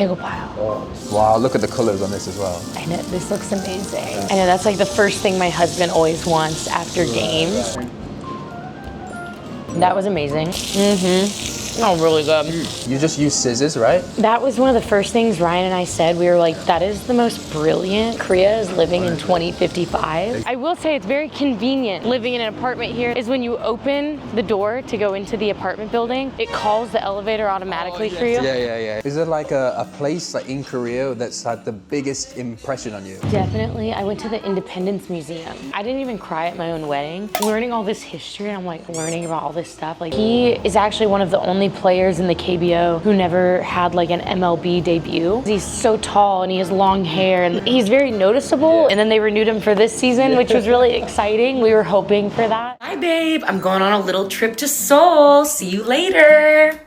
배고파요. Wow, look at the colors on this as well. I know, this looks amazing. I know, that's like the first thing my husband always wants after games. That was amazing. Oh, really good. You just use scissors, right? That was one of the first things Ryan and I said. We were like, that is the most brilliant. Korea is living in 2055. I will say it's very convenient. Living in an apartment here is when you open the door to go into the apartment building, it calls the elevator automatically for you. Yeah. Is there like a place like in Korea that's had the biggest impression on you? Definitely. I went to the Independence Museum. I didn't even cry at my own wedding. Learning all this history, and I'm like learning about all this stuff. Like, he is actually one of the only players in the KBO who never had like an MLB debut. He's so tall and he has long hair and he's very noticeable. And then they renewed him for this season, which was really exciting. We were hoping for that. Hi babe, I'm going on a little trip to Seoul. See you later.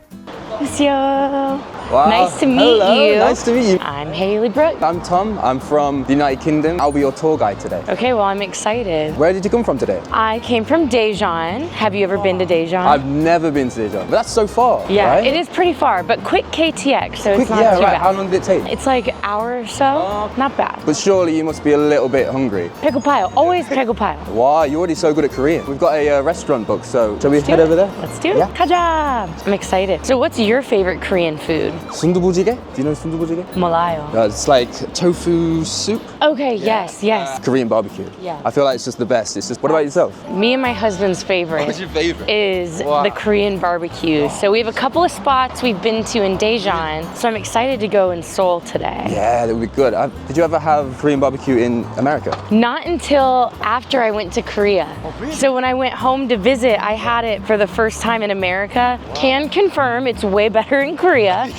Monsieur. Wow. Nice to meet you. Nice to meet you. I'm Haley Brooke. I'm Tom. I'm from the United Kingdom. I'll be your tour guide today. Okay, well, I'm excited. Where did you come from today? I came from Daejeon. Have you ever been to Daejeon? I've never been to Daejeon, but that's so far, Yeah, right? it is pretty far, but quick KTX, so Quick, it's not yeah, too right. bad. How long did it take? It's like an hour or so, not bad. But surely you must be a little bit hungry. Pegopile, always Pegopile. Wow, you're already so good at Korean. We've got a restaurant booked, so shall we head over there? Let's do it. Yeah. Kaja! I'm excited. So what's your favorite Korean food? Sundubujigae? Do you know sundubujigae? Malayo. It's like tofu soup. Okay, yes. Korean barbecue. Yeah. I feel like it's just the best. It's just, what about yourself? Me and my husband's favorite. What's your favorite? Is the Korean barbecue. So we have a couple of spots we've been to in Daejeon, so I'm excited to go in Seoul today. Yeah, that would be good. Did you ever have Korean barbecue in America? Not until after I went to Korea. So when I went home to visit, I had it for the first time in America. Can confirm it's way better in Korea.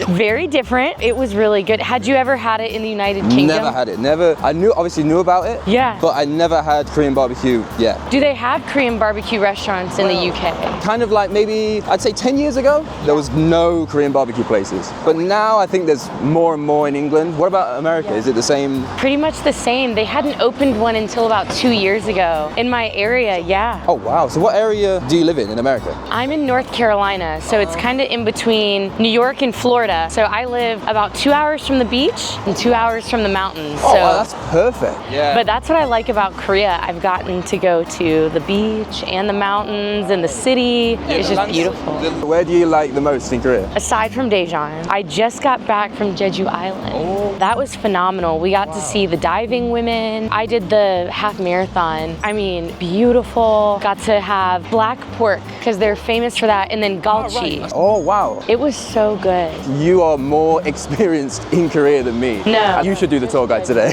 Very different. It was really good. Had you ever had it in the United Kingdom? Never had it. Never. I obviously knew about it. Yeah. But I never had Korean barbecue yet. Do they have Korean barbecue restaurants in the UK? Kind of like maybe, I'd say 10 years ago, there was no Korean barbecue places. But now I think there's more and more in England. What about America? Is it the same? Pretty much the same. They hadn't opened one until about 2 years ago. In my area, yeah. Oh, wow. So what area do you live in America? I'm in North Carolina, so it's kind of in between New York and Florida. So I live about 2 hours from the beach and 2 hours from the mountains. Oh, wow, that's perfect. Yeah. But that's what I like about Korea. I've gotten to go to the beach and the mountains and the city. It's just beautiful. Where do you like the most in Korea? Aside from Daejeon, I just got back from Jeju Island. That was phenomenal. We got to see the diving women. I did the half marathon. I mean, beautiful. Got to have black pork because they're famous for that, and then galchi. Oh, wow. It was so good. You are more experienced in Korea than me. No. You should do the tour guide today.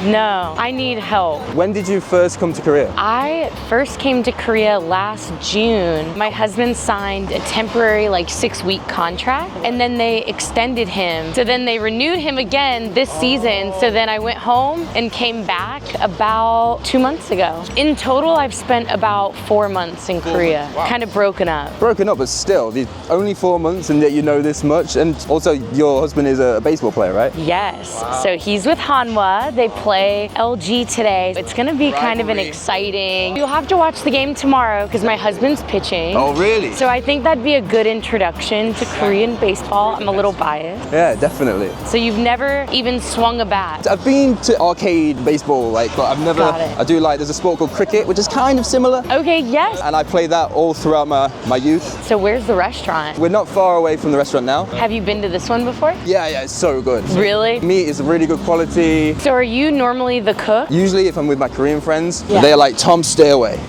No, I need help. When did you first come to Korea? I first came to Korea last June. My husband signed a temporary 6-week contract, and then they extended him. So then they renewed him again this season. So then I went home and came back about 2 months ago. In total, I've spent about 4 months in Korea, kind of broken up. Broken up, but still, only 4 months and yet you know this much. And also, your husband is a baseball player, right? Yes. So he's with Hanwha. They play LG today. It's going to be kind of an exciting. You'll have to watch the game tomorrow because my husband's pitching. Oh, really? So I think that'd be a good introduction to Korean baseball. I'm a little biased. Yeah, definitely. So you've never even swung a bat? I've been to arcade baseball, but I've never. Got it. I do there's a sport called cricket, which is kind of similar. Okay, yes. And I played that all throughout my youth. So where's the restaurant? We're not far away from the restaurant now. Have you been to this one before? Yeah, it's so good. Really? Meat is really good quality. So are you normally the cook? Usually if I'm with my Korean friends, Yeah. they're like, Tom, stay away.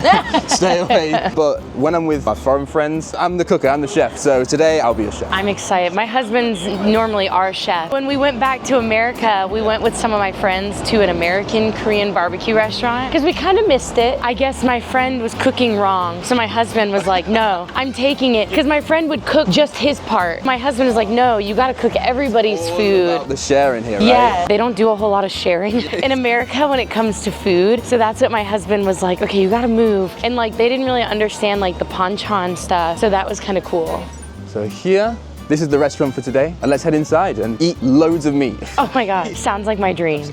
Stay away. But when I'm with my foreign friends, I'm the cooker, I'm the chef. So today I'll be a chef. I'm excited. My husband's normally our chef. When we went back to America, we went with some of my friends to an American Korean barbecue restaurant because we kind of missed it. I guess my friend was cooking wrong. So my husband was like, no, I'm taking it. Because my friend would cook just his part. My husband is like, no, you got to cook everybody's food. The sharing here, right? Yeah, they don't do a whole lot of sharing in America when it comes to food. So that's what my husband was like, okay, you gotta move. And they didn't really understand the panchan stuff. So that was kind of cool. So here, this is the restaurant for today. And let's head inside and eat loads of meat. Oh my God, sounds like my dream.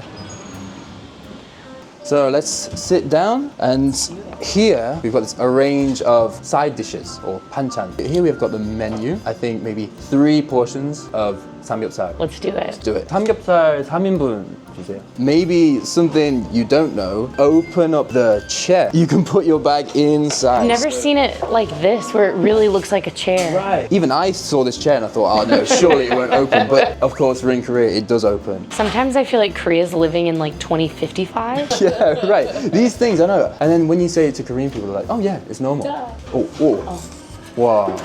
So let's sit down, and here we've got a range of side dishes or panchan. Here we've got the menu. I think maybe 3 portions of 삼겹살. Let's do it. Do it. 삼겹살 3인분 주세요. Maybe something you don't know. Open up the chair. You can put your bag inside. I've never seen it like this, where it really looks like a chair. Right. Even I saw this chair and I thought, oh no, surely it won't open. But of course, we're in Korea, it does open. Sometimes I feel like Korea's living in like 2055. Yeah, right. These things, I know. And then when you say it to Korean people, they're like, oh yeah, it's normal. Oh. Wow.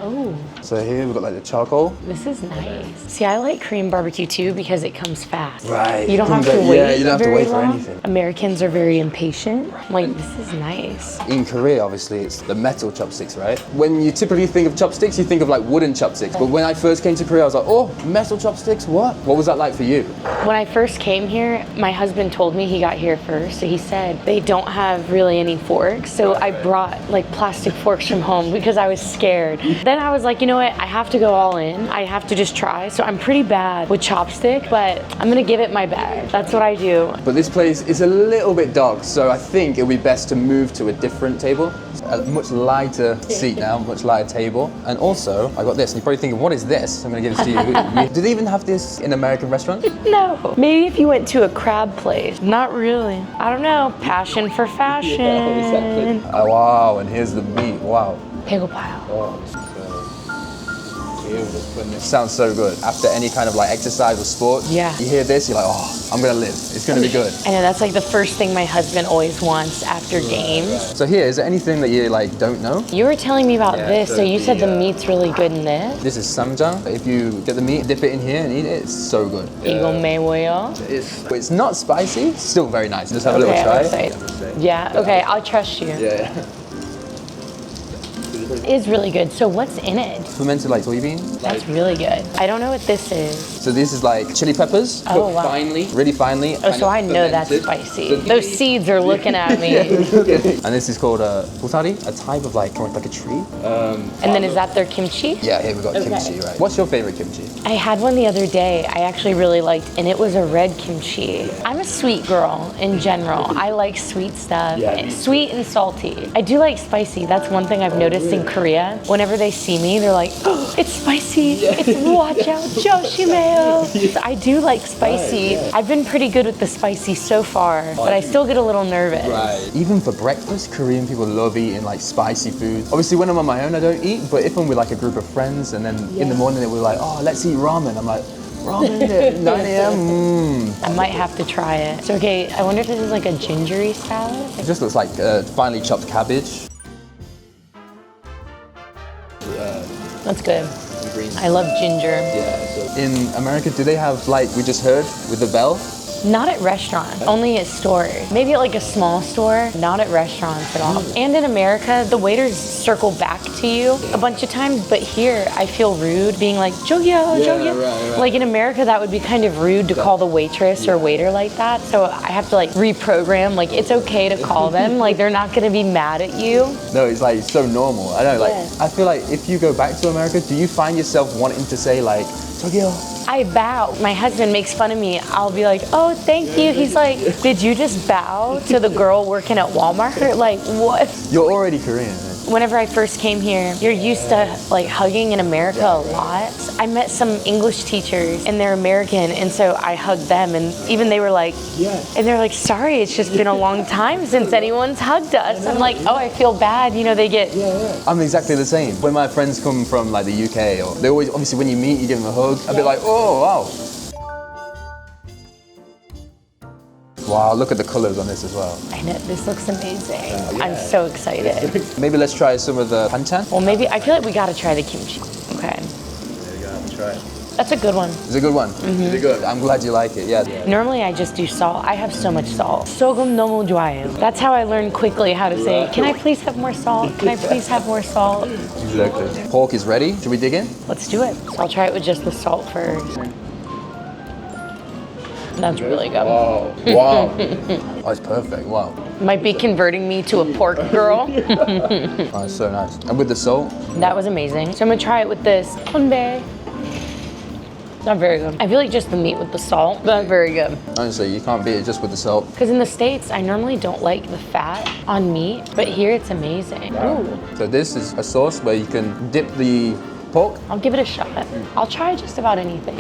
Oh, So here we've got like the charcoal. this is nice. See, I like Korean barbecue too because it comes fast. Right. You don't have to Yeah, wait. you don't have to very wait for long. anything. Americans are very impatient. Like, this is nice. In Korea, obviously, it's the metal chopsticks, right? When you typically think of chopsticks, you think of like wooden chopsticks. But when I first came to Korea, I was like, oh, metal chopsticks, what? What was that like for you? When I first came here, my husband told me he got here first. So he said they don't have really any forks. So I brought like plastic forks from home because I was scared. Then I was like, you know what? I have to go all in. I have to just try. So I'm pretty bad with chopstick, but I'm gonna give it my best. That's what I do. But this place is a little bit dark, so I think it would be best to move to a different table. A much lighter seat now, much lighter table. And also, I got this, and you're probably thinking, what is this? I'm gonna give this to you. Do they even have this in American restaurants? No. Maybe if you went to a crab place. Not really. I don't know. Passion for fashion. Oh, wow, and here's the meat, wow. 배고파요. Sounds so good. After any kind of like exercise or sport, Yeah. you hear this, you're like, oh, I'm gonna live. It's gonna be good. I know that's like the first thing my husband always wants after games. So here, is there anything that you like don't know? You were telling me about Yeah, this, so so you said the the, meat's really good in this. This is samjang. If you get the meat, dip it in here and eat it, it's so good. 이거 매워요. It's not spicy, still very nice. Just have a little Okay, try. I'll say. Yeah, okay, I'll trust you. Yeah. It is really good. So what's in it? Fermented like soybean. That's really good. I don't know what this is. So this is like chili peppers, Oh, cooked wow. finely, really finely. Oh, so I know that's spicy. Those seeds are looking at me. And this is called busari, a type of like a tree. And then is that their kimchi? Yeah, here we got kimchi, right? What's your favorite kimchi? I had one the other day I actually really liked, and it was a red kimchi. I'm a sweet girl in general. I like sweet stuff, sweet and salty. I do like spicy. That's one thing I've noticed in Korea. Whenever they see me, they're like, oh, it's spicy. It's watch out, 조심해요. So I do like spicy. I've been pretty good with the spicy so far, but I still get a little nervous. Even for breakfast, Korean people love eating like spicy food. Obviously, when I'm on my own, I don't eat. But if I'm with like a group of friends, and then in the morning they were like, oh, let's eat ramen. I'm like, ramen at 9 a.m. I might have to try it. So, okay, I wonder if this is like a gingery salad? It just looks like finely chopped cabbage. That's good. I love ginger. In America, do they have, like we just heard, with the bell? Not at restaurants, only at stores. Maybe at like a small store, not at restaurants at all. And in America, the waiters circle back to you a bunch of times, but here I feel rude being like, 저기요, 저기요. right. Like in America, that would be kind of rude to call the waitress or waiter like that. So I have to like reprogram, like it's okay to call them, like they're not gonna be mad at you. No, it's like so normal. I know, like, I feel like if you go back to America, do you find yourself wanting to say like, 저기요? I bow. My husband makes fun of me. I'll be like, oh, thank you. He's like, did you just bow to the girl working at Walmart? Like, what? You're already Korean. Whenever I first came here, you're used to like hugging in America a lot. I met some English teachers and they're American, and so I hugged them, and even they were like, and they're like, sorry, it's just been a long time since anyone's hugged us. I'm like, oh, I feel bad. You know, they get. I'm exactly the same. When my friends come from like the UK, or they always, obviously when you meet, you give them a hug. A bit like, oh, wow. Wow, look at the colors on this as well. I know, this looks amazing. I'm so excited. Maybe let's try some of the banchan. Well, maybe, I feel like we gotta try the kimchi. Okay. There you go, try it. That's a good one. It's a good one. Is it good? I'm glad you like it, yeah. Normally I just do salt. I have so much salt. 소금 너무 좋아해요. That's how I learned quickly how to say, can I please have more salt? Can I please have more salt? Exactly. Pork is ready. Should we dig in? Let's do it. So I'll try it with just the salt first. That's really good. Wow. Wow. Oh, it's perfect. Wow. Might be converting me to a pork girl. Oh, it's so nice. And with the salt? That was amazing. So I'm gonna try it with this konbae. Not very good. I feel like just the meat with the salt, but very good. Honestly, you can't beat it just with the salt. Because in the States, I normally don't like the fat on meat, but here it's amazing. Ooh. So this is a sauce where you can dip the pork. I'll give it a shot. I'll try just about anything.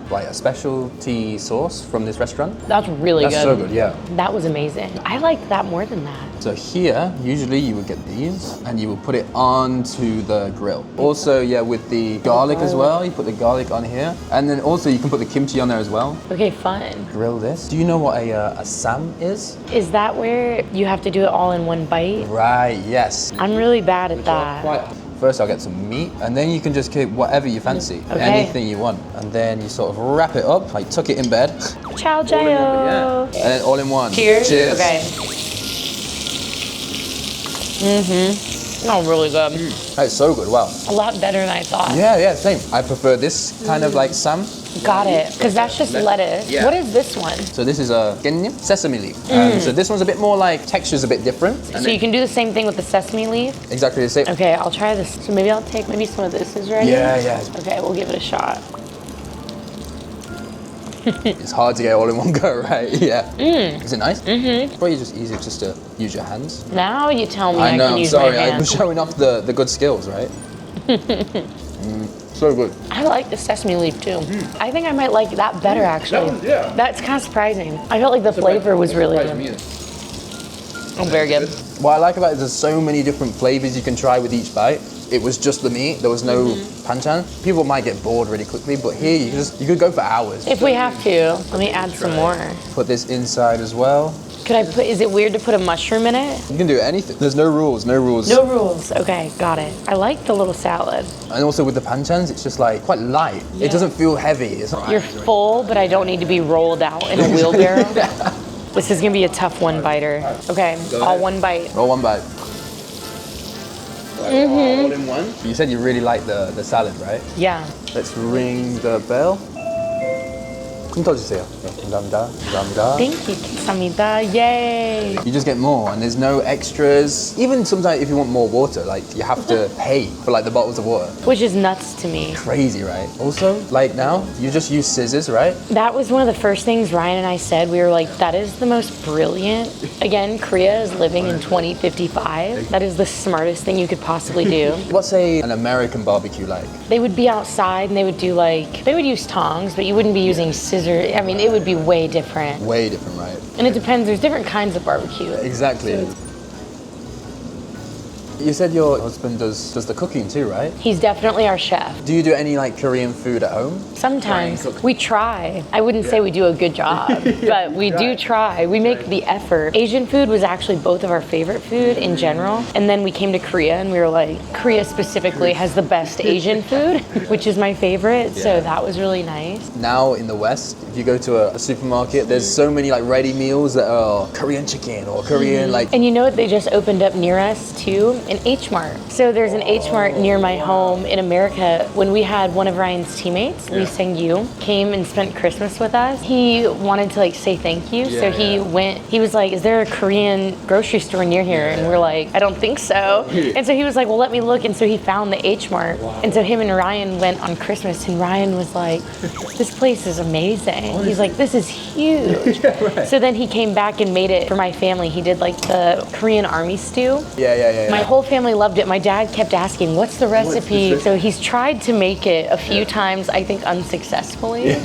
Right, a specialty sauce from this restaurant. That's really That's good. so good, yeah. That was amazing. I liked that more than that. So here, usually you would get these and you will put it onto the grill. Also, yeah, with the garlic as well, you put the garlic on here. And then also you can put the kimchi on there as well. Okay, fun. Grill this. Do you know what a sam is? Is that where you have to do it all in one bite? Right, yes. I'm really bad at that. First I'll get some meat and then you can just keep whatever you fancy. Okay. Anything you want. And then you sort of wrap it up, like tuck it in bed. Ciao, Jayo. And then all in one. Cheers. Cheers. Okay. Oh, really good. That's so good, wow. A lot better than I thought. Yeah, same. I prefer this kind of like sam. Got it. Because that's just lettuce. Yeah. What is this one? So this is a sesame leaf. So this one's a bit more like, texture's a bit different. So you can do the same thing with the sesame leaf? Exactly the same. Okay, I'll try this. So maybe I'll take, maybe some of this is ready? Yeah. Okay, we'll give it a shot. It's hard to get all in one go, right? Yeah. Is it nice? Mm-hmm. Probably just easier just to use your hands. Now you tell me I know, can I'm use sorry. my I'm hands. showing off the good skills, right? So good. I like the sesame leaf too. I think I might like that better actually. yeah. That's kind of surprising. I felt like the flavor was really good. Oh, very good. What I like about it is there's so many different flavors you can try with each bite. It was just the meat. There was no panchan. People might get bored really quickly, but here you could go for hours. If we have to, let me add some more. Put this inside as well. Could I put, is it weird to put a mushroom in it? You can do anything. There's no rules, no rules. No rules. Okay, got it. I like the little salad. And also with the panchans, it's just like quite light. It doesn't feel heavy. It's not. You're full, but I don't need to be rolled out in a wheelbarrow. This is gonna be a tough one biter. Okay, all one bite. All one bite. All in one. You said you really like the salad, right? Yeah. Let's ring the bell. 좀 더 주세요. 감사합니다. 감사합니다. Thank you, 감사합니다. Yay. You just get more, and there's no extras. Even sometimes, if you want more water, like you have to pay for like the bottles of water. Which is nuts to me. Crazy, right? Also, like now, you just use scissors, right? That was one of the first things Ryan and I said. We were like, that is the most brilliant. Again, Korea is living in 2055. That is the smartest thing you could possibly do. What's an American barbecue like? They would be outside and they would do like, they would use tongs, but you wouldn't be using scissors. I mean, it would be way different. Way different, right? And it depends, there's different kinds of barbecue. Exactly. You said your husband does the cooking too, right? He's definitely our chef. Do you do any like Korean food at home? Sometimes we try. I wouldn't say we do a good job, but we do try. We make the effort. Asian food was actually both of our favorite food in general. And then we came to Korea and we were like, Korea specifically has the best Asian food, which is my favorite. So that was really nice. Now in the West, if you go to a supermarket, there's so many like ready meals that are Korean chicken or Korean like. And you know what they just opened up near us too? An H Mart. So there's an H Mart near my home in America. When we had one of Ryan's teammates, Lee Sang-yu, came and spent Christmas with us, he wanted to like say thank you. So he went, he was like, is there a Korean grocery store near here? And we're like, I don't think so. And so he was like, well, let me look. And so he found the H Mart. And so him and Ryan went on Christmas and Ryan was like, this place is amazing. He's like, this is huge. So then he came back and made it for my family. He did like the Korean army stew. Yeah. My whole family loved it. My dad kept asking, what's the recipe? So he's tried to make it a few times, I think unsuccessfully.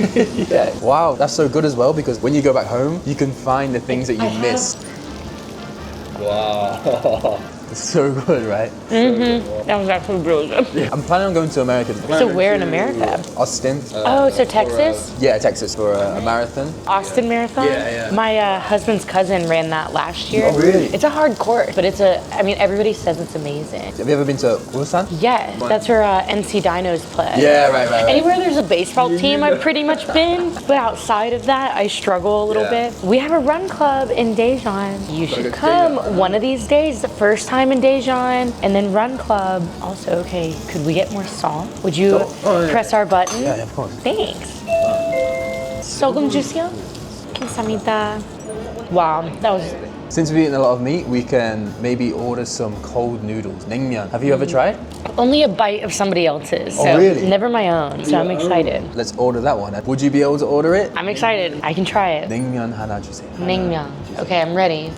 Wow, that's so good as well because when you go back home, you can find the things that you missed. Wow. It's so good, right? That was actually really good. I'm planning on going to America. So where in America? Austin. Oh, so Texas? Yeah, Texas for a marathon. Austin Marathon? Yeah. My husband's cousin ran that last year. Oh, really? It's a hard course, but I mean, everybody says it's amazing. Have you ever been to Ulsan? Yeah, that's where NC Dinos play. Yeah, right. Anywhere there's a baseball team, I've pretty much been. But outside of that, I struggle a little bit. We have a run club in Daejeon. You should come one of these days. The first time in Daejeon, and then run club. Also, okay, could we get more salt? Would you press our button? Yeah, of course. Thanks. 소금 주세요. 감사합니다. Wow, that was. Since we've eaten a lot of meat, we can maybe order some cold noodles. Naengmyeon. Have you ever tried? Only a bite of somebody else's. So really? Never my own. So I'm excited. Let's order that one. Would you be able to order it? I'm excited. I can try it. Naengmyeon 하나 주세요. Naengmyeon. Okay, I'm ready.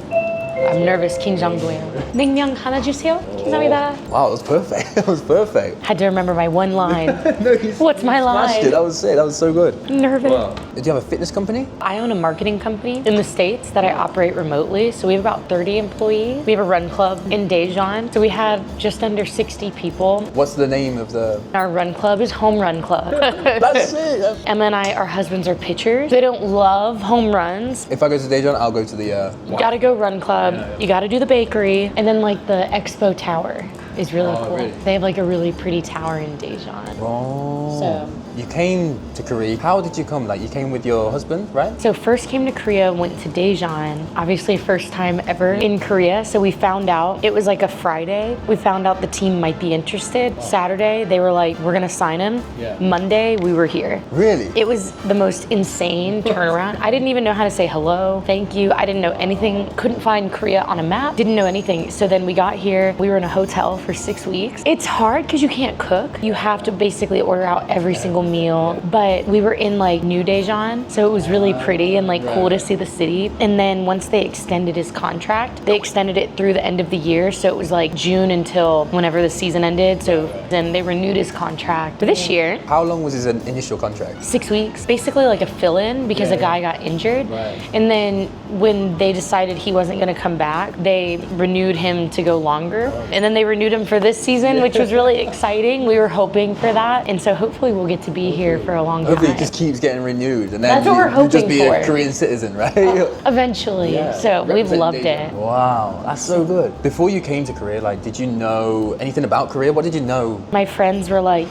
I'm nervous. 긴장돼요. 냉면 하나 주세요. 감사합니다. Wow, that was perfect. That was perfect. Had to remember my one line. No, you What's my smashed line? it. That was it. That was so good. Nervous. Do you have a fitness company? I own a marketing company in the States that I operate remotely. So we have about 30 employees. We have a run club in Daejeon. So we had just under 60 people. What's the name of the... Our run club is Home Run Club. That's it. Emma and I, our husbands are pitchers. They don't love home runs. If I go to Daejeon, I'll go to the... You gotta go run club. You gotta do the bakery. And then like the Expo Tower is really cool. really? They have like a really pretty tower in Daejeon. Oh. So- You came to Korea. How did you come? Like, you came with your husband, right? So first came to Korea, went to Daejeon. Obviously first time ever in Korea. So we found out, it was like a Friday. We found out the team might be interested. Saturday, they were like, we're gonna sign him. Yeah. Monday, we were here. Really? It was the most insane turnaround. I didn't even know how to say hello, thank you. I didn't know anything. Couldn't find Korea on a map. Didn't know anything. So then we got here. We were in a hotel for 6 weeks. It's hard because you can't cook. You have to basically order out every single meal. But we were in like New Daejeon, so it was really pretty and like cool to see the city. And then once they extended his contract, they extended it through the end of the year. So it was like June until whenever the season ended. So then they renewed his contract for this year. How long was his initial contract? 6 weeks, basically like a fill-in because a guy got injured. Right. And then when they decided he wasn't going to come back, they renewed him to go longer. And then they renewed him for this season, which was really exciting. We were hoping for that. And so hopefully we'll get to be here for a long time. Hopefully it just keeps getting renewed, and then That's what we're you'll just hoping be for. a Korean citizen, right? Eventually. So we've Represent loved Daejeon. it. Wow, that's so good. Before you came to Korea, like, did you know anything about Korea? What did you know? My friends were like,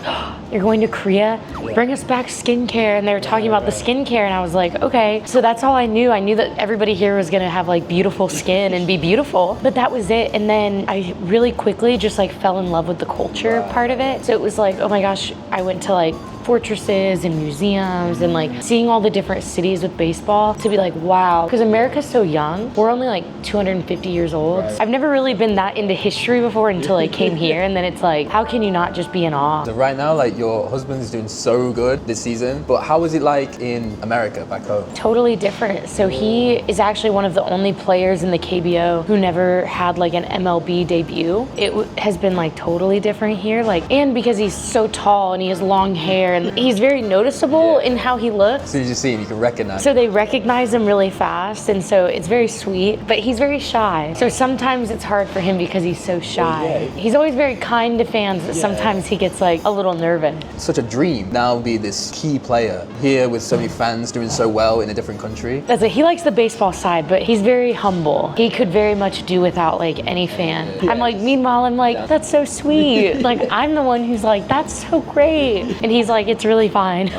you're going to Korea? Bring us back skincare. And they were talking about the skincare, and I was like, okay. So that's all I knew. I knew that everybody here was gonna have like beautiful skin and be beautiful, but that was it. And then I really quickly just like fell in love with the culture part of it. So it was like, oh my gosh, I went to like fortresses and museums and like seeing all the different cities with baseball to be like, wow, because America's so young. We're only like 250 years old. I've never really been that into history before until I came here, and then it's like, how can you not just be in awe? So right now, like, your husband's doing so good this season, but how was it like in America back home? Totally different. So he is actually one of the only players in the KBO who never had like an MLB debut. It has been like totally different here, like, and because he's so tall and he has long hair and he's very noticeable in how he looks. As soon as you see him, you can recognize So they recognize him really fast, and so it's very sweet, but he's very shy. So sometimes it's hard for him because he's so shy. He's always very kind to fans, but sometimes he gets like a little nervous. Such a dream now be this key player here with so many fans doing so well in a different country. That's it. He likes the baseball side, but he's very humble. He could very much do without like any fan. I'm like, meanwhile, I'm like, that's so sweet. Like, I'm the one who's like, that's so great. And he's like, it's really fine.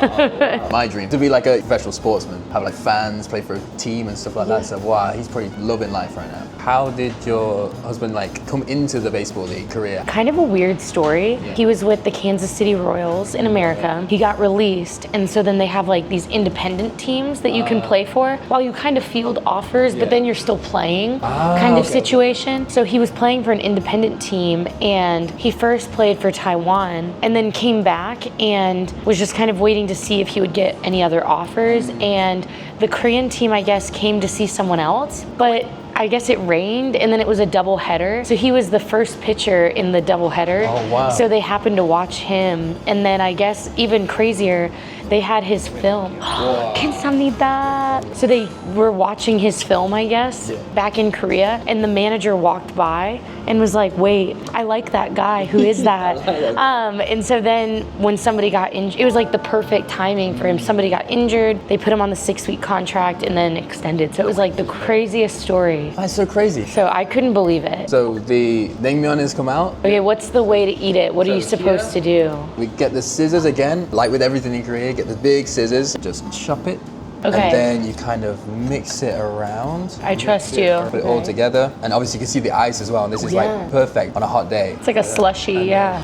My dream to be like a professional sportsman, have like fans, play for a team and stuff like that. So wow, he's probably loving life right now. How did your husband like come into the baseball league career? Kind of a weird story. He was with the Kansas City Royals in America. He got released, and so then they have like these independent teams that you can play for while you kind of field offers, but then you're still playing kind of situation. So he was playing for an independent team, and he first played for Taiwan and then came back and was just kind of waiting to see if he would get any other offers. And the Korean team, I guess, came to see someone else, but I guess it rained, and then it was a double header. So he was the first pitcher in the double header. Oh, wow. So they happened to watch him, and then I guess even crazier, they had his film. 감사합니다. So they were watching his film, I guess, back in Korea, and the manager walked by and was like, wait, I like that guy. Who is that? And so then when somebody got injured, it was like the perfect timing for him. Somebody got injured, they put him on the 6-week contract and then extended. So it was like the craziest story. That's so crazy. So I couldn't believe it. So the naengmyeon has come out. Okay, what's the way to eat it? What are you supposed to do? We get the scissors again, like with everything in Korea, get the big scissors, just chop it. Okay. And then you kind of mix it around. I trust you. Put it all together. And obviously you can see the ice as well. And this is like perfect on a hot day. It's like a slushy, yeah.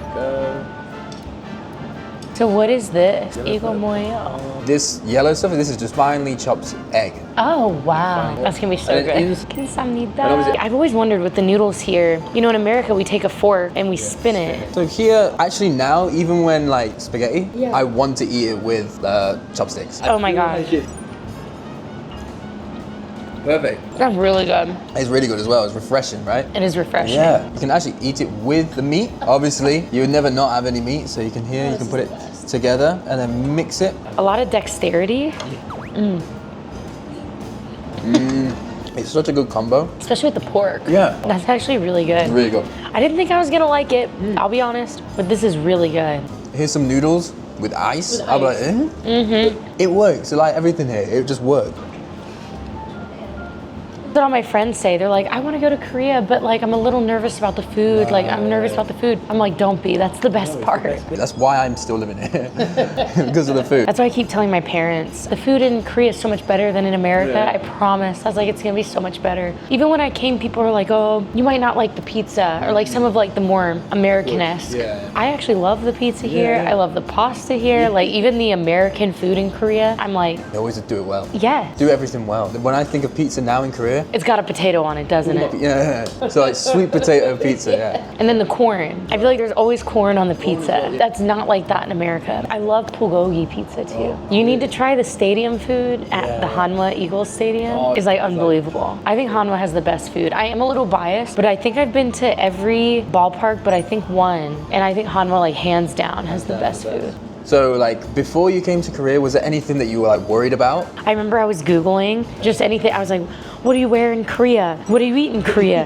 So what is this? 이거 뭐예요? This yellow stuff, this is just finely chopped egg. Oh wow, that's gonna be so And it good. is- 감사합니다. I've always wondered with the noodles here. You know, in America we take a fork and we spin it. So here, actually now, even when like spaghetti, I want to eat it with chopsticks. Oh my god. Perfect. That's really good. It's really good as well. It's refreshing, right? It is refreshing. Yeah. You can actually eat it with the meat. Obviously, you would never not have any meat, so you can put it together and then mix it. A lot of dexterity. It's such a good combo. Especially with the pork. Yeah. That's actually really good. Really good. I didn't think I was gonna like it, I'll be honest, but this is really good. Here's some noodles with ice. I'll be like, It works. Like everything here, it just works. That's what all my friends say. They're like, I want to go to Korea, but like I'm a little nervous about the food. Like I'm nervous about the food. I'm like, don't be. That's the best part. That's why I'm still living here. Because of the food. That's why I keep telling my parents, the food in Korea is so much better than in America. I promise. I was like, it's gonna be so much better. Even when I came, people were like, oh, you might not like the pizza, or like some of like the more American-esque. I actually love the pizza here. I love the pasta here. Like even the American food in Korea, I'm like, They always do it well. yes. Do everything well. When I think of pizza now in Korea, It's got a potato on it, doesn't it? yeah. So like sweet potato pizza, yeah. And then the corn. I feel like there's always corn on the pizza. That's not like that in America. I love bulgogi pizza too. You need to try the stadium food at the Hanwha Eagles Stadium. It's like unbelievable. I think Hanwha has the best food. I am a little biased, but I think I've been to every ballpark, but I think one. And I think Hanwha like hands down has the best food. So like before you came to Korea, was there anything that you were like worried about? I remember I was Googling just anything. I was like, what do you wear in Korea? What do you eat in Korea?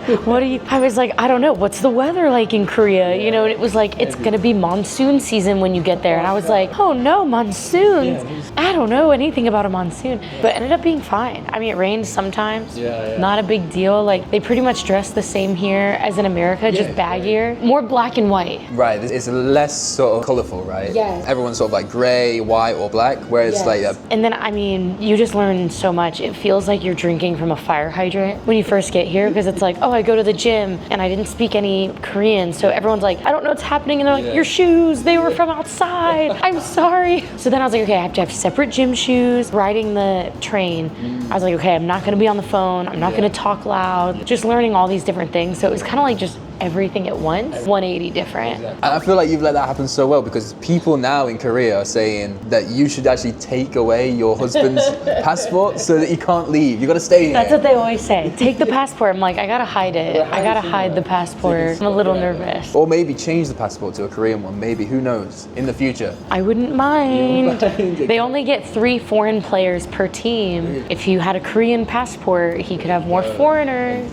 I was like, I don't know, what's the weather like in Korea? You know, and it was like, it's gonna be monsoon season when you get there. And I was like, oh no, monsoons. I don't know anything about a monsoon. But it ended up being fine. I mean, it rains sometimes. Not a big deal. Like they pretty much dress the same here as in America, just baggier. More black and white. Right, it's less sort of colorful, right? Yes. Everyone's sort of like gray, white, or black, whereas like And then, I mean, you just learn so much. It feels like you're drinking from a fire hydrant when you first get here, because it's like, oh, I go to the gym and I didn't speak any Korean, so everyone's like, I don't know what's happening, and they're like, your shoes, they were from outside, I'm sorry. So then I was like, okay, I have to have separate gym shoes. Riding the train, I was like, okay, I'm not gonna be on the phone, I'm not gonna talk loud, just learning all these different things. So it was kind of like just everything at once, 180 different. And I feel like you've let that happen so well, because people now in Korea are saying that you should actually take away your husband's passport so that he can't leave. You gotta stay here. That's what they always say. Take the passport. I'm like, I gotta hide it. I gotta hide the passport. I'm a little nervous. Or maybe change the passport to a Korean one. Maybe, who knows, in the future. I wouldn't mind. They only get 3 foreign players per team. If you had a Korean passport, he could have more foreigners.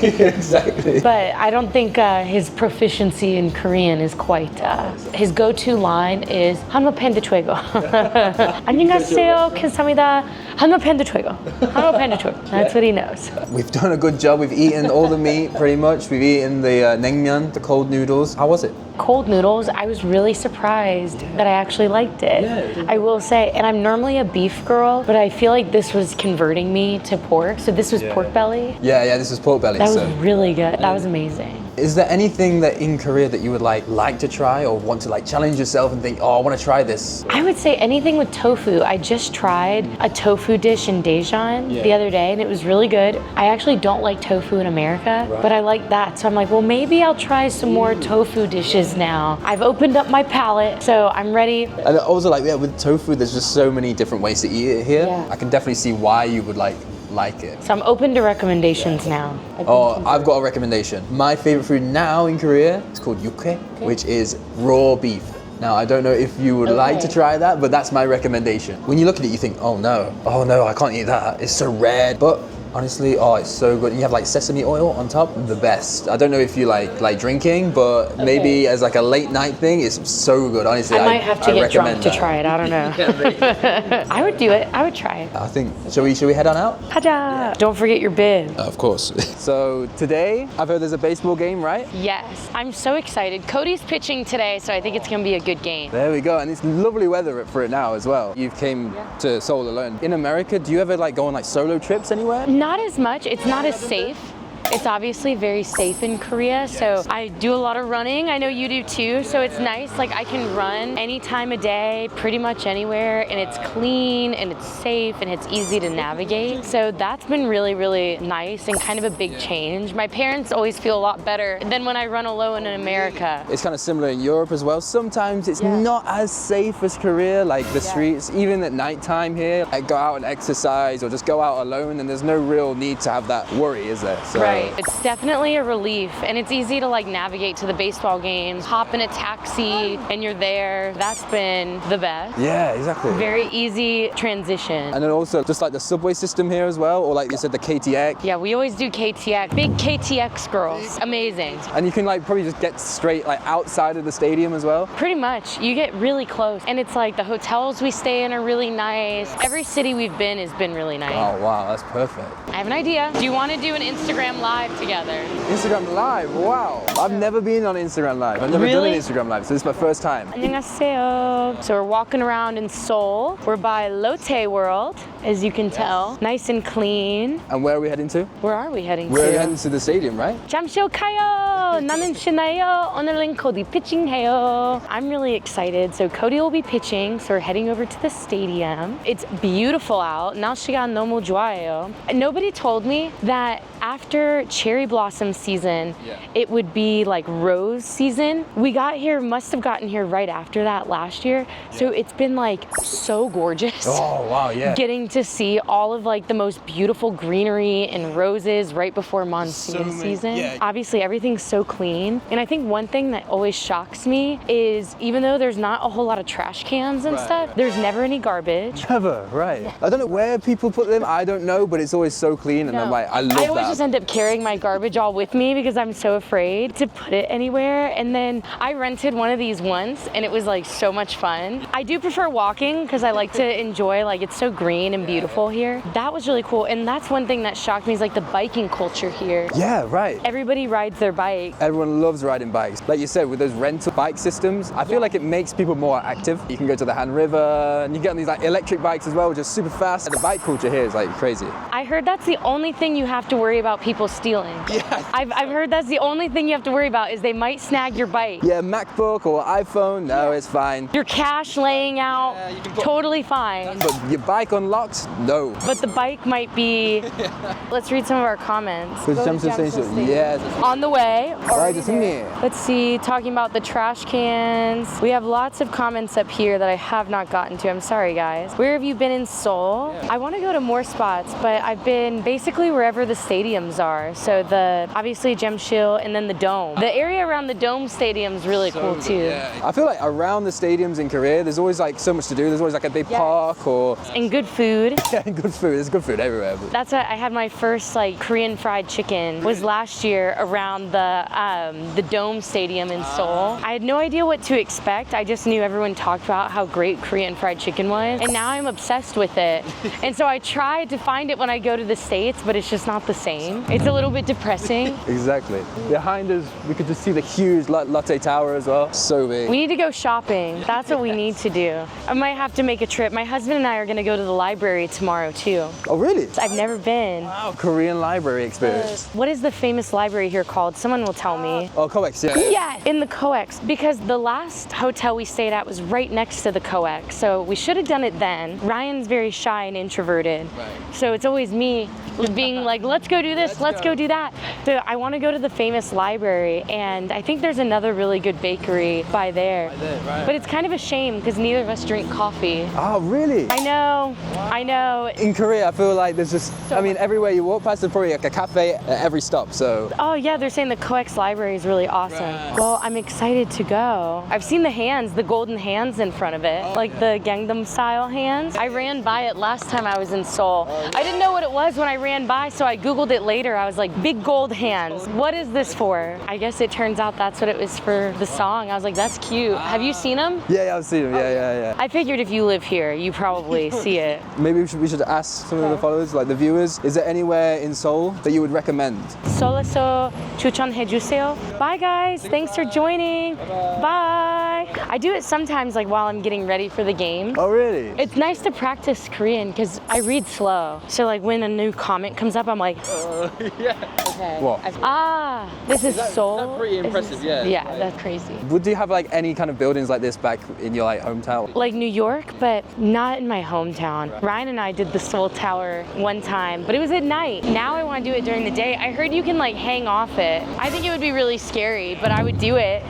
Exactly. But I don't think his proficiency in Korean is quite. His go-to line is 한국 팬들 최고. 안녕하세요, 감사합니다. 한국 팬들 최고. 한국 팬들 최고. That's what he knows. We've done a good job. We've eaten all the meat pretty much. We've eaten the naengmyeon, the cold noodles. How was it? Cold noodles, I was really surprised that I actually liked it. I will say, and I'm normally a beef girl, but I feel like this was converting me to pork. So this was pork belly. Yeah, this is pork belly. That was really good. That was amazing. Is there anything that in Korea that you would like to try, or want to like challenge yourself and think, oh, I want to try this? I would say anything with tofu. I just tried a tofu dish in Daejeon the other day, and it was really good. I actually don't like tofu in America, but I like that. So I'm like, well, maybe I'll try some more tofu dishes now. I've opened up my palate, so I'm ready. And also like, with tofu, there's just so many different ways to eat it here. I can definitely see why you would like it. So I'm open to recommendations now. Oh, I've got a recommendation. My favorite food now in Korea is called yukhae, which is raw beef. Now, I don't know if you would like to try that, but that's my recommendation. When you look at it, you think, oh no, I can't eat that. It's so red. But honestly, oh, it's so good. And you have like sesame oil on top, the best. I don't know if you like drinking, but maybe as like a late night thing, it's so good. Honestly, I might have to get drunk to that. try it. I don't know. I would do it. I would try it. I think, shall we head on out? Kaja! Don't forget your bib. Of course. So today, I've heard there's a baseball game, right? Yes, I'm so excited. Cody's pitching today, so I think it's gonna be a good game. There we go, and it's lovely weather for it now as well. You came to Seoul alone. In America, do you ever like go on like solo trips anywhere? Not as much. It's not as safe. It's obviously very safe in Korea, so I do a lot of running. I know you do too, so it's nice. Like I can run any time of day, pretty much anywhere, and it's clean and it's safe and it's easy to navigate. So that's been really, really nice and kind of a big change. My parents always feel a lot better than when I run alone in America. It's kind of similar in Europe as well. Sometimes it's not as safe as Korea, like the streets, even at nighttime here. I go out and exercise or just go out alone and there's no real need to have that worry, is there? So. Right. It's definitely a relief and it's easy to like navigate to the baseball games, hop in a taxi and you're there. That's been the best. Yeah, exactly. Very easy transition. And then also just like the subway system here as well, or like you said, the KTX. Yeah, we always do KTX. Big KTX girls. Amazing. And you can like probably just get straight like outside of the stadium as well. Pretty much. You get really close. And it's like the hotels we stay in are really nice. Every city we've been has been really nice. Oh wow, that's perfect. I have an idea. Do you want to do an Instagram live together? Instagram Live, wow. I've never been on Instagram Live. I've never done an Instagram Live, so this is my first time. 안녕하세요. So we're walking around in Seoul. We're by Lotte World, as you can tell. Nice and clean. And where are we heading to? Where are we heading We're to? heading to the stadium, right? 잠시 후 가요. 나는 신나요. 오늘은 Cody pitching해요. I'm really excited. So Cody will be pitching. So we're heading over to the stadium. It's beautiful out. 날씨가 너무 좋아요. Nobody told me that after cherry blossom season, it would be like rose season. We must have gotten here right after that last year. So it's been like so gorgeous. Oh wow, yeah. Getting to see all of like the most beautiful greenery and roses right before monsoon season. Obviously everything's so clean. And I think one thing that always shocks me is even though there's not a whole lot of trash cans and stuff, there's never any garbage. Never, right. I don't know where people put them, I don't know, but it's always so clean and I'm like, I love I always that. just end up carrying my garbage all with me because I'm so afraid to put it anywhere. And then I rented one of these once and it was like so much fun. I do prefer walking because I like to enjoy, like it's so green and beautiful here. That was really cool. And that's one thing that shocked me is like the biking culture here. Yeah, right. Everybody rides their bike. Everyone loves riding bikes. Like you said, with those rental bike systems, I feel like it makes people more active. You can go to the Han River and you get on these like electric bikes as well, just super fast. The bike culture here is like crazy. I heard that's the only thing you have to worry about people stealing. Yeah. I've heard that's the only thing you have to worry about is they might snag your bike. Yeah, MacBook or iPhone, no, it's fine. Your cash laying out, totally fine. But your bike unlocked, no. But the bike might be. Let's read some of our comments. Yes. On the way. Right, it's in here. Let's see, talking about the trash cans. We have lots of comments up here that I have not gotten to. I'm sorry, guys. Where have you been in Seoul? I want to go to more spots, but I've been basically wherever the stadiums are. So obviously Jamshil and then the Dome. The area around the Dome Stadium is really cool too. I feel like around the stadiums in Korea, there's always like so much to do. There's always like a big park or And good food. good food. There's good food everywhere. That's why I had my first like Korean fried chicken was last year around the Dome Stadium in Seoul. I had no idea what to expect. I just knew everyone talked about how great Korean fried chicken was, and now I'm obsessed with it. And so I tried to find it when I go to the States, but it's just not the same. It's a little bit depressing. Exactly. Behind us, we could just see the huge Lotte Tower as well. So big. We need to go shopping. That's what we need to do. I might have to make a trip. My husband and I are going to go to the library tomorrow too. Oh, really? I've never been. Wow, Korean library experience. What is the famous library here called? Someone will tell me. Oh, Coex, yeah. Yeah, in the Coex, because the last hotel we stayed at was right next to the Coex, so we should have done it then. Ryan's very shy and introverted, so it's always me being like, let's go do this, let's go do that. So I want to go to the famous library, and I think there's another really good bakery by there. But it's kind of a shame because neither of us drink coffee. Oh, really? I know, I know. In Korea, I feel like there's just, I mean, everywhere you walk past, there's probably like a cafe at every stop, so. Oh yeah, they're saying the Coex library is really awesome. Well, I'm excited to go. I've seen the hands, the golden hands in front of it, like the Gangnam style hands. I ran by it last time I was in Seoul. I didn't know what it was when I ran by, so I Googled it later. I was like, big gold hands. What is this for? I guess it turns out that's what it was for the song. I was like, that's cute. Have you seen them? Yeah, I've seen them. Yeah. I figured if you live here, you probably see it. Maybe we should ask some of the followers, like the viewers, is there anywhere in Seoul that you would recommend? Seoul에서 추천해주세요. Bye guys. Thanks for joining. Bye. I do it sometimes like while I'm getting ready for the game. Oh, really? It's nice to practice Korean because I read slow. So like when a new comment comes up, I'm like, Yeah. okay. What? This is Seoul. That's pretty impressive, yeah. Yeah, that's crazy. Would you have like any kind of buildings like this back in your like hometown? Like New York, but not in my hometown. Ryan and I did the Seoul Tower one time, but it was at night. Now I want to do it during the day. I heard you can like hang off it. I think it would be really scary, but I would do it.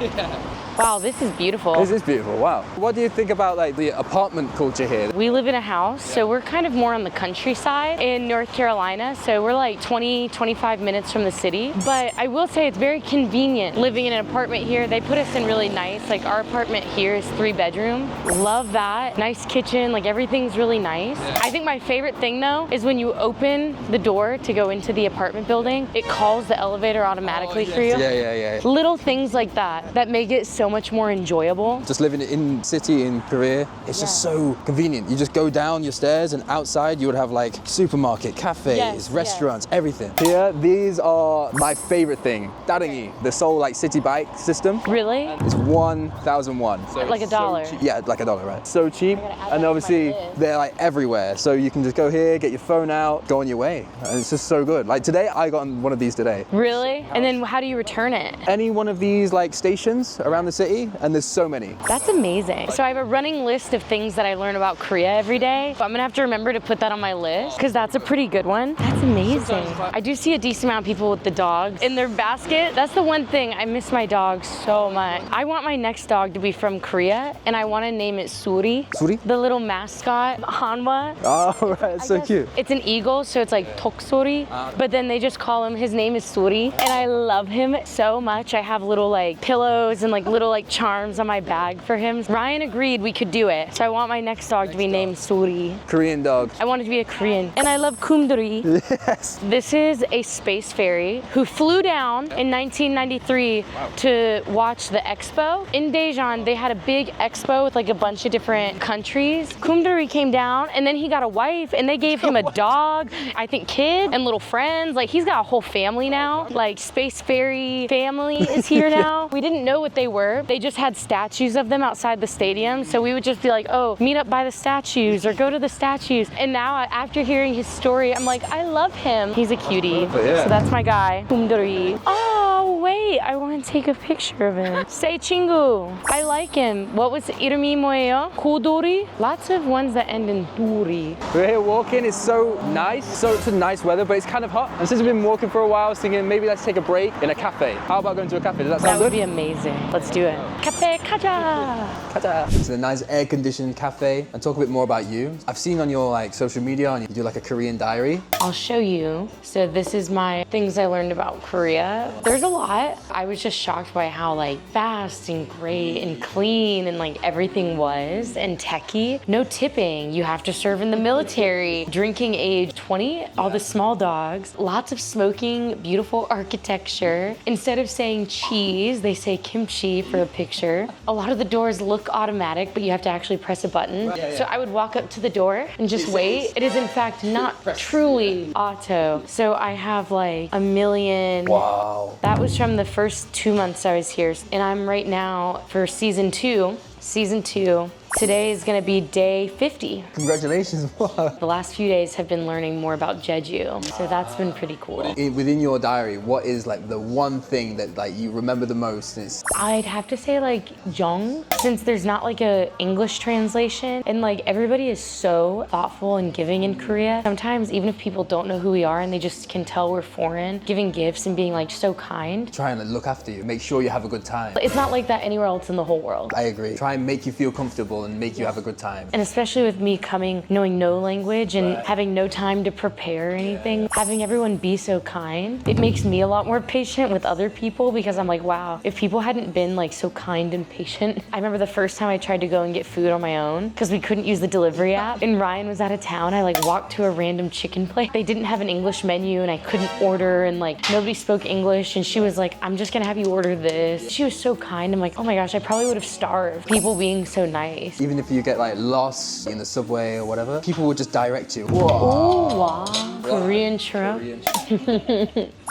Wow, this is beautiful. This is beautiful, wow. What do you think about like the apartment culture here? We live in a house, so we're kind of more on the countryside in North Carolina. So we're like 20, 25 minutes from the city. But I will say it's very convenient living in an apartment here. They put us in really nice. Like our apartment here is 3-bedroom. Love that. Nice kitchen, like everything's really nice. I think my favorite thing though is when you open the door to go into the apartment building, it calls the elevator automatically for you. Yeah. Little things like that make it so much more enjoyable. Just living in city in Korea, it's just so convenient. You just go down your stairs and outside you would have like supermarket, cafes, Yes, restaurants, everything. Here, these are my favorite thing. Darengi, the Seoul like city bike system. Really? It's 1,001. So Like it's $1. cheap. Yeah, like $1, right? So cheap, add that and to obviously my list. they're like everywhere. So you can just go here, get your phone out, go on your way. And it's just so good. Like today, I got on one of these today. Really? And then how do you return it? Any one of these like stations around the city, and there's so many. That's amazing. So I have a running list of things that I learn about Korea every day. I'm gonna have to remember to put that on my list because that's a pretty good one. That's amazing. I do see a decent amount of people with the dogs in their basket. That's the one thing. I miss my dog so much. I want my next dog to be from Korea and I want to name it Suri. Suri? The little mascot, Hanwha. Oh, right, it's so cute. It's an eagle, so it's like Toksori, but then they just call him, his name is Suri, and I love him so much. I have little like pillows and like little like charms on my bag for him. Ryan agreed we could do it, so I want my next dog to be named Suri. Korean dog. I want it to be a Korean, and I love kumdori. Yes. This is a space fairy who flew down in 1993 to watch the expo. In Daejeon, they had a big expo with like a bunch of different countries. Kumdori came down and then he got a wife and they gave him a dog, I think kids and little friends. Like he's got a whole family now. Like Space Fairy family is here now. We didn't know what they were. They just had statues of them outside the stadium. So we would just be like, oh, meet up by the statues or go to the statues. And now after hearing his story, I'm like, I love him. He's a cutie. So that's my guy, Kumdori. Oh, wait, I want to take a picture of him. Say 친구. I like him. What was 이름이 뭐예요? 고돌이? Lots of ones that end in duri. We're here walking, it's so nice. So it's a nice weather, but it's kind of hot. And since we've been walking for a while, I was thinking maybe let's take a break in a cafe. How about going to a cafe? Does that That sound would good? be amazing. Let's do it. Cafe 가자. It's a nice air-conditioned cafe. And talk a bit more about you. I've seen on your like social media, and you do like a Korean diary. I'll show you. So this is my things I learned about Korea. There's a lot. I was just shocked by how like fast and great and clean and like everything was and techie. No tipping. You have to serve in the military. Drinking age 20. All the small dogs. Lots of smoking. Beautiful architecture. Instead of saying cheese, they say kimchi for a picture. A lot of the doors look automatic, but you have to actually press a button. So I would walk up to the door and just wait. It is in fact not truly auto. So I have like a million. Wow. That was from the first 2 months I was here. And I'm right now for season 2. Season 2. Today is gonna be day 50. Congratulations. The last few days have been learning more about Jeju. So that's been pretty cool. Within your diary, what is like the one thing that like you remember the most? Is I'd have to say like Jung, since there's not like a English translation and like everybody is so thoughtful and giving in Korea. Sometimes even if people don't know who we are and they just can tell we're foreign, giving gifts and being like so kind. trying to look after you, make sure you have a good time. It's not like that anywhere else in the whole world. I agree. Try and make you feel comfortable and make you have a good time. And especially with me coming, knowing no language and having no time to prepare anything, having everyone be so kind, it makes me a lot more patient with other people because I'm like, wow, if people hadn't been like so kind and patient. I remember the first time I tried to go and get food on my own because we couldn't use the delivery app and Ryan was out of town. I like walked to a random chicken place. They didn't have an English menu and I couldn't order and like nobody spoke English and she was like, I'm just gonna have you order this. She was so kind. I'm like, oh my gosh, I probably would have starved. People being so nice. Even if you get like lost in the subway or whatever, people will just direct you. Oh, wow. Korean churro.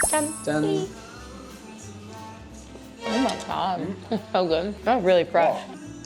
짠. Done. Oh my god. So good. That's really fresh.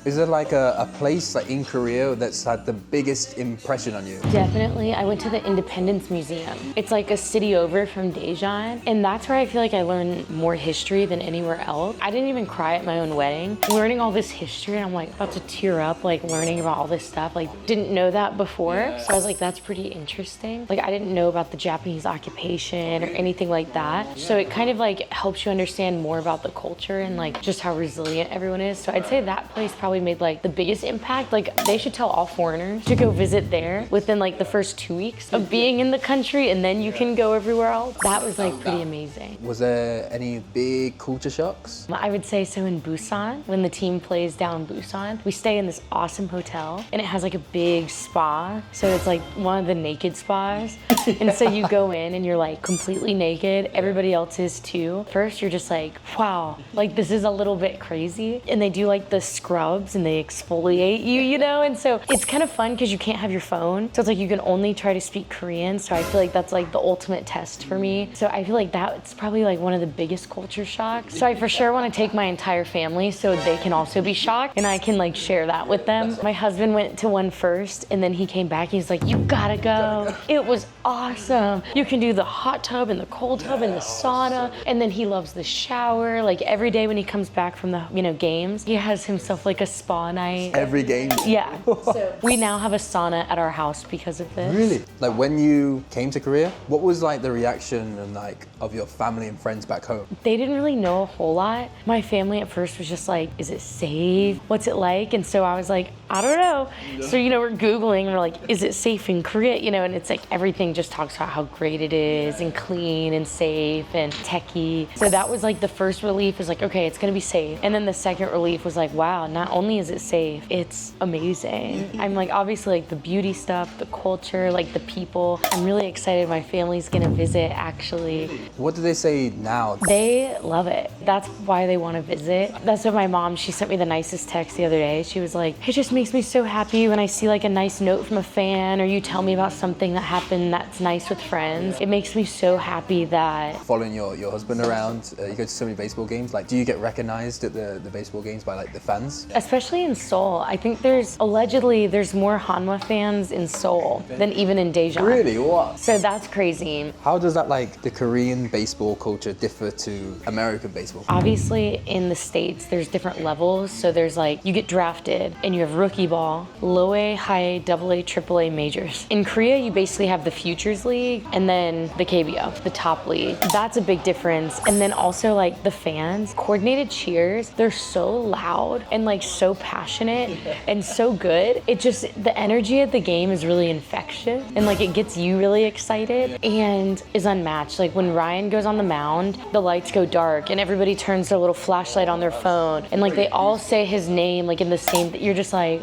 Is there like a place like in Korea that's had the biggest impression on you? Definitely. I went to the Independence Museum. It's like a city over from Daejeon, and that's where I feel like I learned more history than anywhere else. I didn't even cry at my own wedding. Learning all this history, and I'm like about to tear up, like learning about all this stuff. Like didn't know that before, so I was like, that's pretty interesting. Like I didn't know about the Japanese occupation or anything like that. So it kind of like helps you understand more about the culture and like just how resilient everyone is. So I'd say that place probably made like the biggest impact. Like they should tell all foreigners to go visit there within like the first 2 weeks of being in the country, and then you can go everywhere else. That was like pretty amazing. Was there any big culture shocks? I would say so in Busan, when the team plays down in Busan, we stay in this awesome hotel and it has like a big spa. So it's like one of the naked spas. And so you go in and you're like completely naked. Everybody else is too. First you're just like, wow, like this is a little bit crazy. And they do like the scrubs and they exfoliate you, you know? And so it's kind of fun because you can't have your phone. So it's like you can only try to speak Korean. So I feel like that's like the ultimate test for me. So I feel like that's probably like one of the biggest culture shocks. So I for sure want to take my entire family so they can also be shocked and I can like share that with them. My husband went to one first and then he came back and he's like, you gotta go. It was awesome. You can do the hot tub and the cold tub and the sauna. And then he loves the shower. Like every day when he comes back from the, you know, games, he has himself like a spa night. Every game? Yeah. So we now have a sauna at our house because of this. Really? Like when you came to Korea, what was like the reaction and like of your family and friends back home? They didn't really know a whole lot. My family at first was just like, is it safe? What's it like? And so I was like, I don't know. So, you know, we're Googling and we're like, is it safe in Korea? You know, and it's like everything just talks about how great it is and clean and safe and techie. So that was like the first relief is like, okay, it's gonna be safe. And then the second relief was like, wow, not only is it safe, it's amazing. I'm like, obviously like the beauty stuff, the culture, like the people. I'm really excited my family's gonna visit actually. What do they say now? They love it. That's why they want to visit. That's what my mom, she sent me the nicest text the other day. She was like, it just makes me so happy when I see like a nice note from a fan or you tell me about something that happened that's nice with friends. It makes me so happy that... Following your husband around, you go to so many baseball games. Like, do you get recognized at the baseball games by like the fans? Especially in Seoul. I think allegedly there's more Hanwha fans in Seoul than even in Daejeon. Really? What? So that's crazy. How does that like the Korean baseball culture differ to American baseball? Obviously in the States there's different levels. So there's like, you get drafted and you have rookie ball, low A, high A, double A, triple A majors. In Korea you basically have the Futures League and then the KBO, the top league. That's a big difference. And then also like the fans, coordinated cheers, they're so loud and like so passionate and so good. It just, the energy of the game is really infectious and like it gets you really excited and is unmatched. Like when Ryan goes on the mound, the lights go dark and everybody turns their little flashlight on their phone and like they all say his name like in the same, you're just like,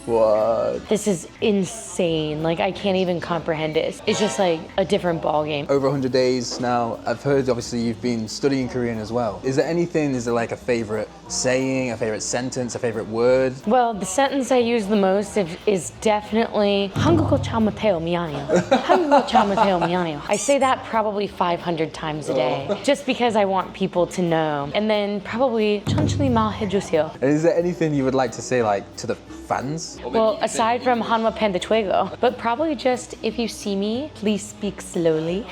What? this is insane. Like I can't even comprehend it. It's just like a different ball game. Over 100 days now. I've heard obviously you've been studying Korean as well. Is there like a favorite saying, a favorite sentence, a favorite word? Well, the sentence I use the most is definitely 한국어 잘못해요 미안해요. 한국어 잘못해요 미안해요. I say that probably 500 times a day just because I want people to know. And then probably 천천히 말해주세요. And is there anything you would like to say like to the fans? Well, aside from Hanwha Panda Twego, but probably just if you see me, please speak slowly.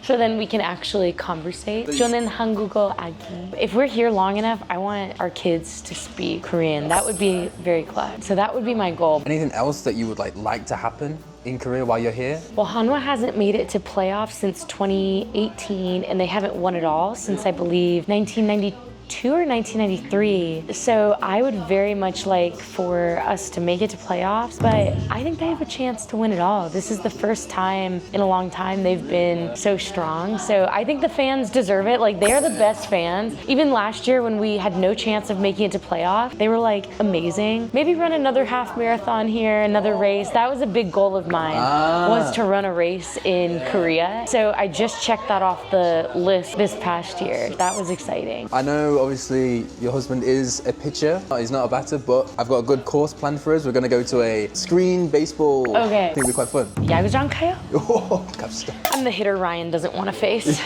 So then we can actually conversate. 저는 한국어 아기. If we're here long enough, I want our kids to speak Korean. That would be very glad. So that would be my goal. Anything else that you would like to happen in Korea while you're here? Well, Hanwha hasn't made it to playoffs since 2018, and they haven't won it all since I believe 1992 or 1993. So I would very much like for us to make it to playoffs, but I think they have a chance to win it all. This is the first time in a long time they've been so strong. So I think the fans deserve it. Like they are the best fans. Even last year when we had no chance of making it to playoff, they were like amazing. Maybe run another half marathon here, another race. That was a big goal of mine, was to run a race in Korea. So I just checked that off the list this past year. That was exciting. I know obviously your husband is a pitcher. He's not a batter, but I've got a good course planned for us. We're going to go to a screen baseball. Okay. I think it'll be quite fun. 야구선수요? Oh, 갑시다. I'm the hitter Ryan doesn't want to face.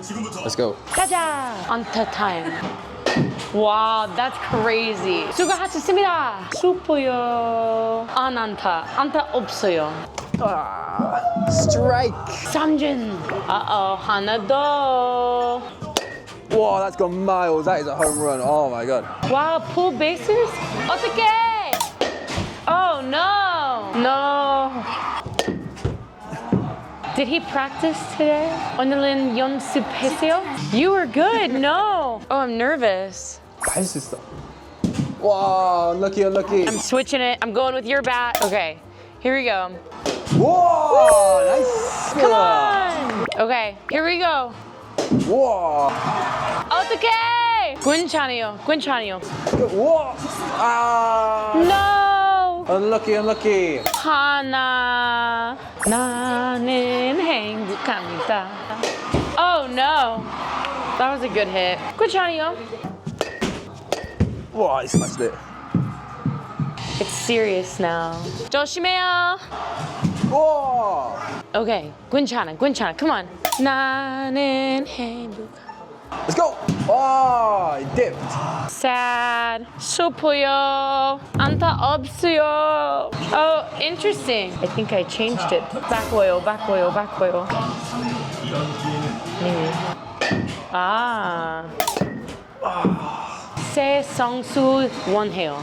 지금부터 Let's go. 가자. Anta time. Wow, that's crazy. 수고하셨습니다. 슈퍼요. 안 안타. 안타 없어요. Strike. 삼진. 하나 더. Whoa, that's gone miles. That is a home run. Oh my god. Wow, full bases? 어떡해? Oh no. No. Did he practice today? 오늘은 연습했어요? You were good. No. Oh, I'm nervous. 할수 있어. Wow, unlucky, unlucky. I'm switching it. I'm going with your bat. Okay, here we go. Whoa, nice. Come on. Okay, here we go. Whoa. 어떡해? 괜찮아요. 괜찮아요. Whoa. Ah. No. Unlucky, unlucky. 하나. 나는 행복합니다. Oh no. That was a good hit. 괜찮아요. Whoa, I smashed it. It's serious now. 조심해요. Whoa. Okay, 괜찮아. Come on. 나는 행복. Let's go. Oh, it dipped. Sad. 슬퍼요. 안타 없어요. Oh, interesting. I think I changed it. 바꿔요. 아. 새 선수 원해요.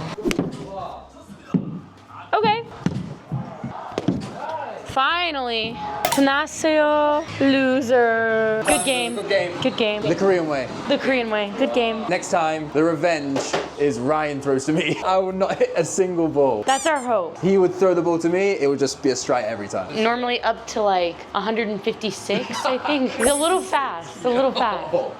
Okay. Finally. 끝났어요. Loser. Good game. Good game. Good game. The Korean way. The Korean way. Good game. Next time, the revenge is Ryan throws to me. I would not hit a single ball. That's our hope. He would throw the ball to me, it would just be a strike every time. Normally up to like 156, I think. It's a little fast.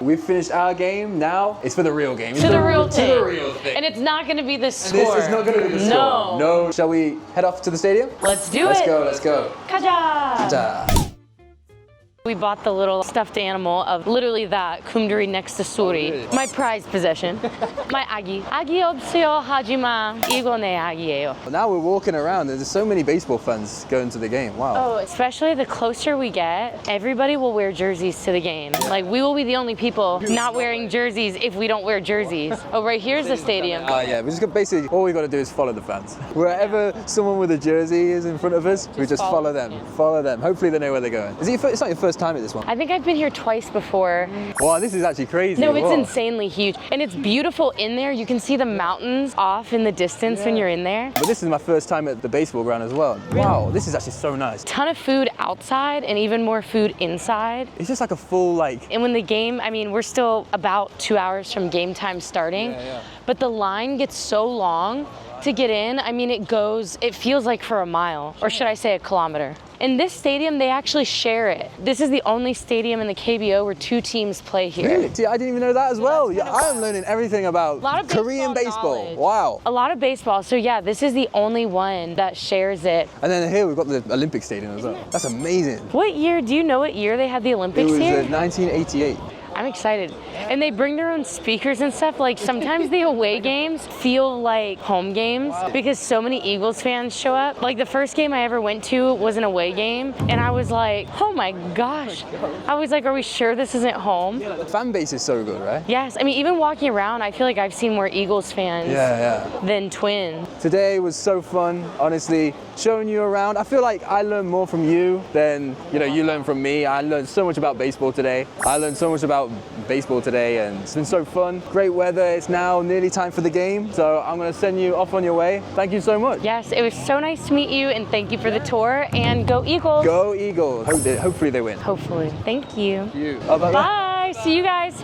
We've finished our game, now it's for the real game. To the real thing. To the real thing. And it's not going to be the And score. this is not going to be the score. No. Shall we head off to the stadium? Let's do Let's it. go, let's go. 가자. 자. We bought the little stuffed animal of literally that kumduri next to Suri. My prized possession. My 아기. 아기 없어요. 하지만 이거 내 아기예요. Now we're walking around and there's so many baseball fans going to the game. Wow. Oh, especially the closer we get, everybody will wear jerseys to the game. Like, we will be the only people not wearing jerseys if we don't wear jerseys. Oh, right here's the stadium. Yeah, we just got basically all we got to do is follow the fans. Wherever someone with a jersey is in front of us, we just follow them. Follow them. Hopefully they know where they're going. It's not your first time at this one. I think I've been here twice before. Wow, this is actually crazy. No, it's Whoa. insanely huge. And it's beautiful in there. You can see the mountains off in the distance when you're in there. But this is my first time at the baseball ground as well. Wow, this is actually so nice. Ton of food outside and even more food inside. It's just like a full like. And when the game, I mean, we're still about 2 hours from game time starting, but the line gets so long to get in. I mean, it feels like for a mile, or should I say a kilometer. In this stadium, they actually share it. This is the only stadium in the KBO where 2 teams play here. Really? See, I didn't even know that as well. Yeah, I am learning everything about lot of Korean baseball baseball. knowledge. Wow. A lot of baseball. So yeah, this is the only one that shares it. And then here we've got the Olympic Stadium as well. That's amazing. What year, do you know what year they had the It Olympics was here? 1988. I'm excited. And they bring their own speakers and stuff. Like sometimes the away games feel like home games because so many Eagles fans show up. Like the first game I ever went to was an away game and I was like, oh my gosh. I was like, are we sure this isn't home? The fan base is so good, right? Yes, I mean, even walking around, I feel like I've seen more Eagles fans than Twins. Today was so fun, honestly, showing you around. I feel like I learned more from you than, you learned from me. I learned so much about baseball today. I learned so much about baseball today and it's been so fun. Great weather. It's now nearly time for the game. So I'm going to send you off on your way. Thank you so much. Yes, it was so nice to meet you and thank you for the tour and go Eagles. Go Eagles. Hopefully they win. Hopefully. Thank you. Bye-bye. Bye. See you guys.